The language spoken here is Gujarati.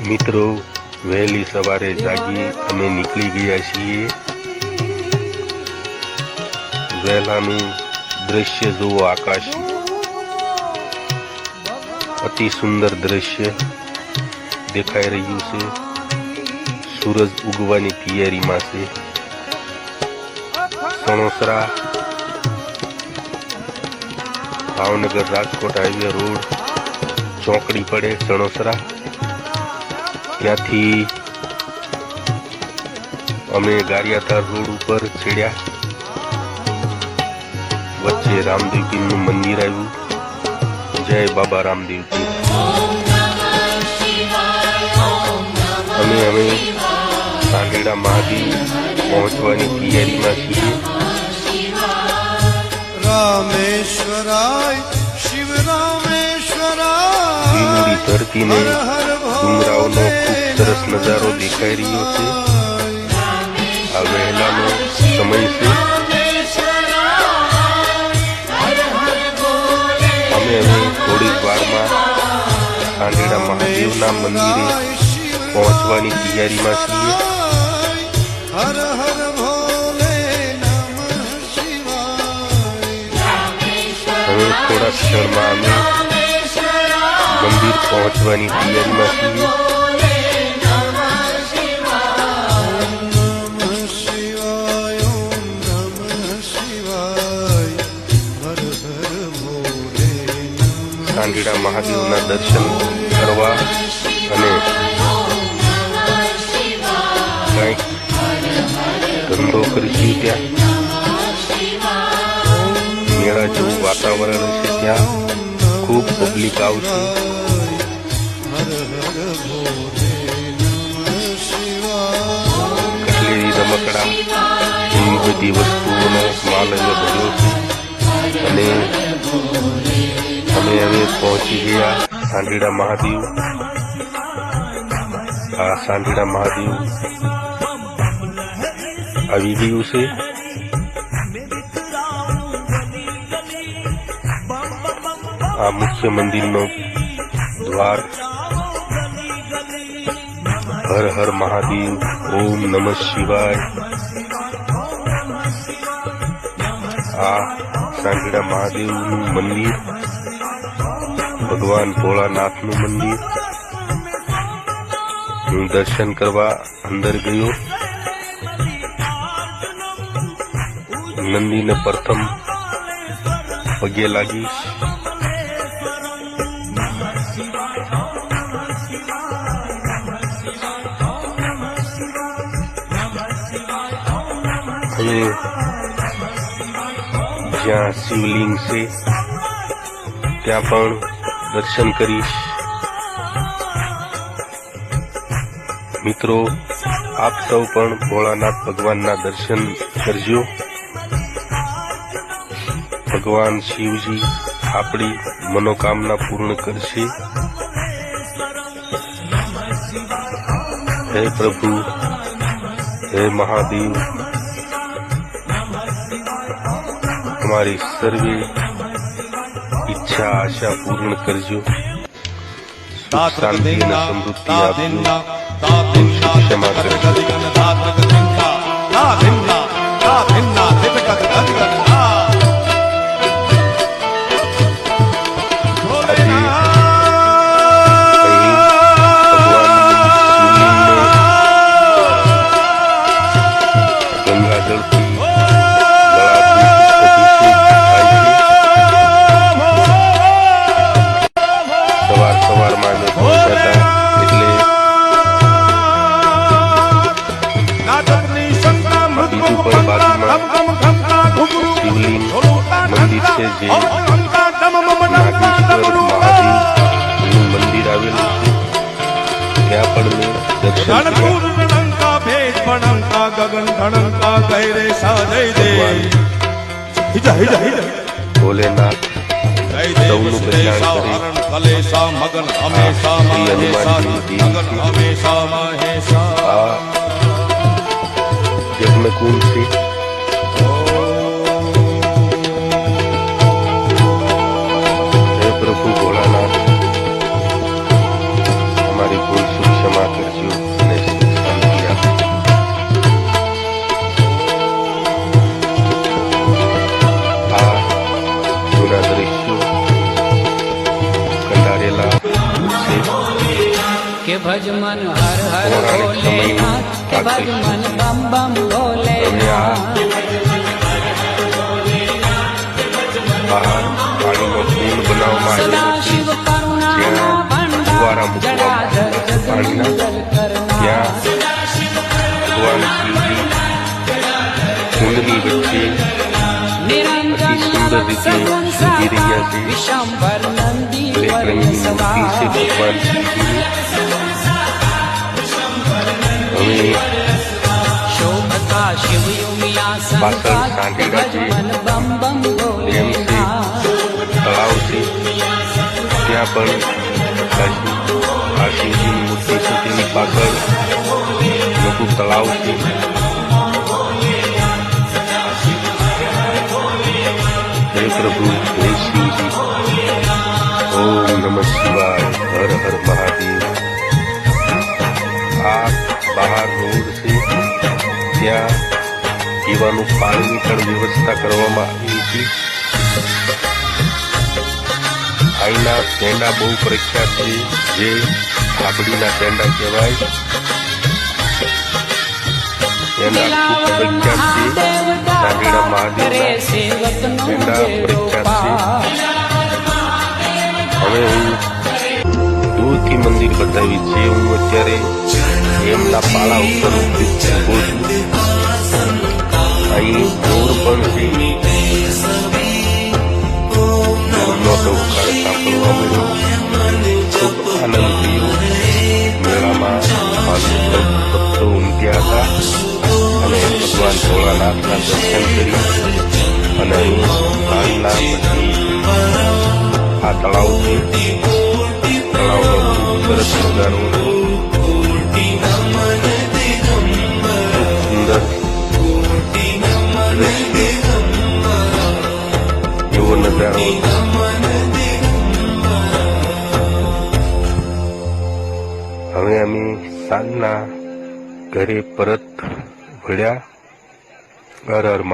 મિત્રો વહેલી સવારે જાગી અમે નીકળી ગયા છીએ। વહેલાનું દ્રશ્ય જુઓ, આકાશ અતિ સુંદર દ્રશ્ય દેખાઈ રહ્યું છે। સૂરજ ઉગવાની તૈયારીમાં છે। સણોસરા ભાવનગર રાજકોટ હાઈવે રોડ ચોકડી પડે સણોસરા, ત્યાંથી અમે ગારિયાધાર રોડ ઉપર ચડ્યા। વચ્ચે રામદેવપીરનું મંદિર આવ્યું। જય બાબા રામદેવપીર। અમે સાંઢેડા મહાદેવ પહોંચવાની તૈયારીમાં છીએ। રામેશ્વરાય શિવ રામેશ્વરાય। લીલુડી ધરતીને ડુંગરાઓનો ખૂબ સરસ નજારો દેખાઈ રહ્યો છે। આ વહેલાનો સમય છે। અમે થોડી વારમાં સાંઢેડા મહાદેવના મંદિરે પહોંચવાની તૈયારીમાં છીએ। હર હર ભોલે નમઃ શિવાય। હવે થોડા ક્ષણમાં અમે મંદિર પહોંચવાની તૈયારીમાં છીએ। સાંઢેડા મહાદેવના દર્શન કરવા અને કંઈક ધંધો કરીશું। ત્યાં મેળા જેવું વાતાવરણ હશે, ત્યાં ખૂબ પબ્લિક આવશે। કટલેરી રમકડા એવી બધી વસ્તુઓનો માલ અહીંયા ભર્યો છે અને અમે હવે પહોંચી ગયા સાંઢેડા મહાદેવ। આ સાંઢેડા મહાદેવ આવી ગયું છે। આ મુખ્ય મંદિરનો દ્વાર। હર હર મહાદેવ, ઓમ નમઃ શિવાય। આ સાંઢેડા મહાદેવનું મંદિર, ભગવાન ભોળાનાથનું મંદિર। હું દર્શન કરવા અંદર ગયો। નંદીને પ્રથમ પગે લાગીશ। હવે જ્યાં શિવલિંગ છે ત્યાં પણ દર્શન કરીશ। મિત્રો, આપ સૌ પણ ભોળાનાથ ભગવાનના દર્શન કરજો। ભગવાન શિવજી આપણી મનોકામના પૂર્ણ કરશે। હે પ્રભુ, હે મહાદેવ, તમારી સર્વે ઈચ્છા આશા પૂર્ણ કરજો। સુખ શાંતિ અને સમૃદ્ધિ આપજો। ક્ષમા કરજો। શિવલિંગ મંદિર છે, જે નાગેશ્વર મહાદેવનું મંદિર આવેલું છે। ત્યાં પણ મેં ભોલેનાથ સૌનું કલ્યાણ કરે। શ્રી હનુમાનજી આ યજ્ઞકુંડ છે। હે પ્રભુ ભોળાનાથ, हमारी भूल सुख क्षमा કરજો અને શાંતિ આપજો. આ જૂના દ્રશ્યો કંડારેલા છે. કે ભજ મન હર હર પૌરાણિક ભોલેનાથ કે ભજ મન બમ બમ ભોલેનાથ બહાર પાણીનો કુંડ બનાવવામાં સદા આવેલો છે. શિવ કરુણાના જ્યાં ફુવારા ભંડાર મૂકવામાં જડાધર આવ્યા પાણીના. કરનાર ત્યાં ભગવાન શિવજી કુંડની વચ્ચે નિરંજન સુંદર રીતે સગુણ સજી રહ્યા છે. વિશંભર નંદી બ્લેક વર્ય રંગની મૂર્તિ છે સવાર ભગવાન શિવજીની. હવે શોભતા શિવયુમિયા પાછળ સંકાત કે સાંઢેડા ભજ છે. મન બમ બમ ડેમ છે, ભોલેનાથ તળાવ છે. ત્યાં પણ આ શિવજીની મૂર્તિ છે તેની પાછળ મોટું તળાવ છે. હે પ્રભુ, હે શિવજી, ઓમ નમઃ શિવાય, હર હર મહાદેવ. આ બહાર રોડ છે, ત્યાં પીવાનું પાણીની પણ વ્યવસ્થા કરવામાં આવી છે. અહીંના પેંડા બહુ પ્રખ્યાત છે, જે થાબડીના પેંડા કહેવાય. પેંડા ખૂબ પ્રખ્યાત છે. સાંઢીડા મહાદેવના પેંડા પ્રખ્યાત છે. હવે હું દૂરથી મંદિર બતાવી છે. હું અત્યારે એમના પાળા ઉપર ઉભો છું. અહીં મોર પણ છે. મોરનો ટહુકાર સાંભળવા મળ્યો. ખૂબ આનંદ થયો. મેળામાં ભક્તો ઉમટ્યા હતા અને ભગવાન ભોળાનાથના દર્શન કરી અને અહીં સાંજના પછી આ તળાવ છે. તળાવનો ખૂબ સરસ નજારો છે. સુંદર દ્રશ્ય એવો નજારો હતો. હવે અમે સાંજના ઘરે પરત વળ્યા. હર હર મહાદેવ.